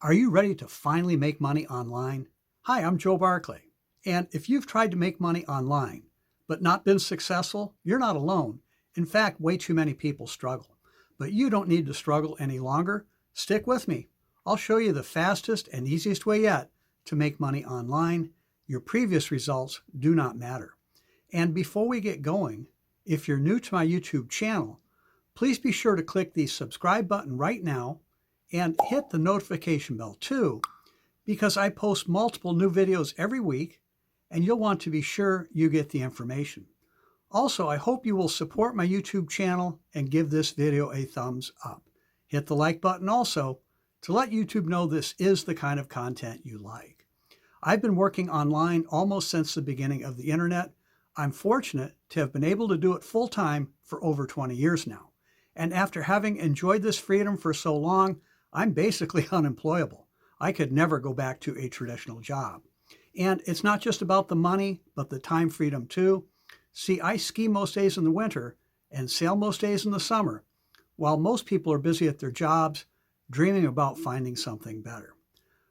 Are you ready to finally make money online? Hi, I'm Joe Barclay. And if you've tried to make money online but not been successful, you're not alone. In fact, way too many people struggle. But you don't need to struggle any longer. Stick with me. I'll show you the fastest and easiest way yet to make money online. Your previous results do not matter. And before we get going, if you're new to my YouTube channel, please be sure to click the subscribe button right now and hit the notification bell too, because I post multiple new videos every week and you'll want to be sure you get the information. Also, I hope you will support my YouTube channel and give this video a thumbs up. Hit the like button also to let YouTube know this is the kind of content you like. I've been working online almost since the beginning of the internet. I'm fortunate to have been able to do it full time for over 20 years now. And after having enjoyed this freedom for so long, I'm basically unemployable. I could never go back to a traditional job. And it's not just about the money, but the time freedom too. See, I ski most days in the winter and sail most days in the summer, while most people are busy at their jobs, dreaming about finding something better.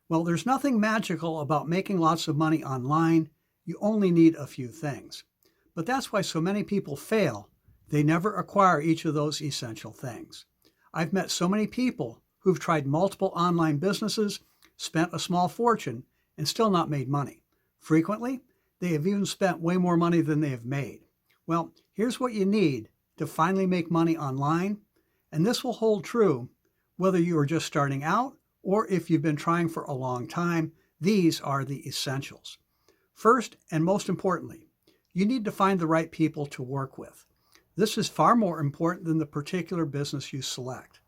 Well, there's nothing magical about making lots of money online. You only need a few things. But that's why so many people fail. They never acquire each of those essential things. I've met so many people who've tried multiple online businesses, spent a small fortune, and still not made money. Frequently, they have even spent way more money than they have made. Well, here's what you need to finally make money online, and this will hold true whether you are just starting out or if you've been trying for a long time. These are the essentials. First, and most importantly, you need to find the right people to work with. This is far more important than the particular business you select.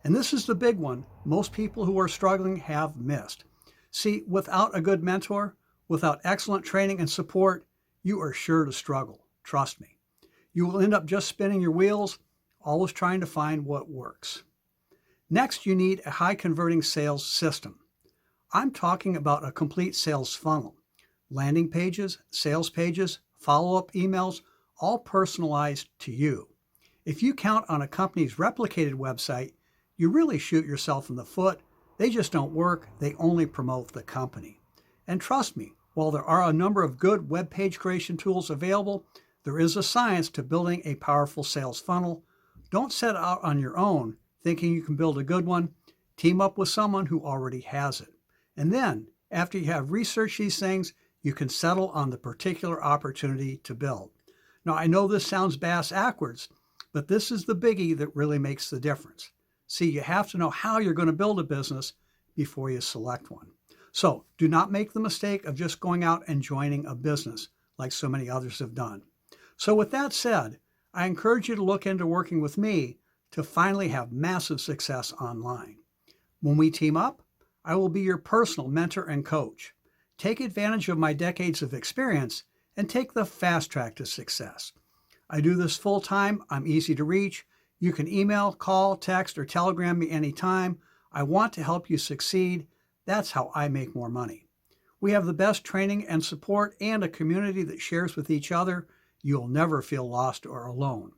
And this is the big one most people who are struggling have missed. See, without a good mentor, without excellent training and support, you are sure to struggle. Trust me. You will end up just spinning your wheels, always trying to find what works. Next, you need a high converting sales system. I'm talking about a complete sales funnel. Landing pages, sales pages, follow-up emails, all personalized to you. If you count on a company's replicated website, you really shoot yourself in the foot. They just don't work. They only promote the company. And trust me, while there are a number of good web page creation tools available, there is a science to building a powerful sales funnel. Don't set out on your own thinking you can build a good one. Team up with someone who already has it. And then, after you have researched these things, you can settle on the particular opportunity to build. Now, I know this sounds bass-ackwards, but this is the biggie that really makes the difference. See, you have to know how you're going to build a business before you select one. So do not make the mistake of just going out and joining a business like so many others have done. So with that said, I encourage you to look into working with me to finally have massive success online. When we team up, I will be your personal mentor and coach. Take advantage of my decades of experience and take the fast track to success. I do this full time. I'm easy to reach. You can email, call, text, or telegram me anytime. I want to help you succeed. That's how I make more money. We have the best training and support and a community that shares with each other. You'll never feel lost or alone.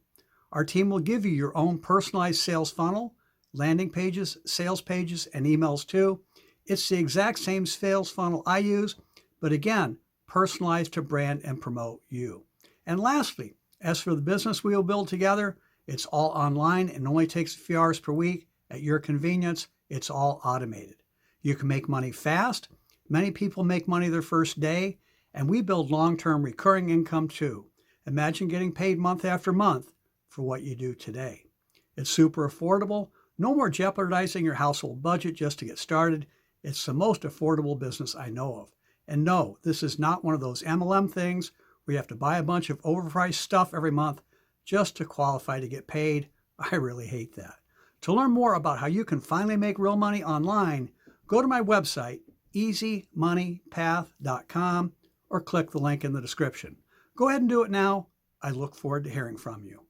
Our team will give you your own personalized sales funnel, landing pages, sales pages, and emails too. It's the exact same sales funnel I use, but again, personalized to brand and promote you. And lastly, as for the business we will build together, it's all online and only takes a few hours per week at your convenience. It's all automated. You can make money fast. Many people make money their first day, and we build long-term recurring income too. Imagine getting paid month after month for what you do today. It's super affordable. No more jeopardizing your household budget just to get started. It's the most affordable business I know of. And no, this is not one of those MLM things where you have to buy a bunch of overpriced stuff every month just to qualify to get paid. I really hate that. To learn more about how you can finally make real money online, go to my website, easymoneypath.com, or click the link in the description. Go ahead and do it now. I look forward to hearing from you.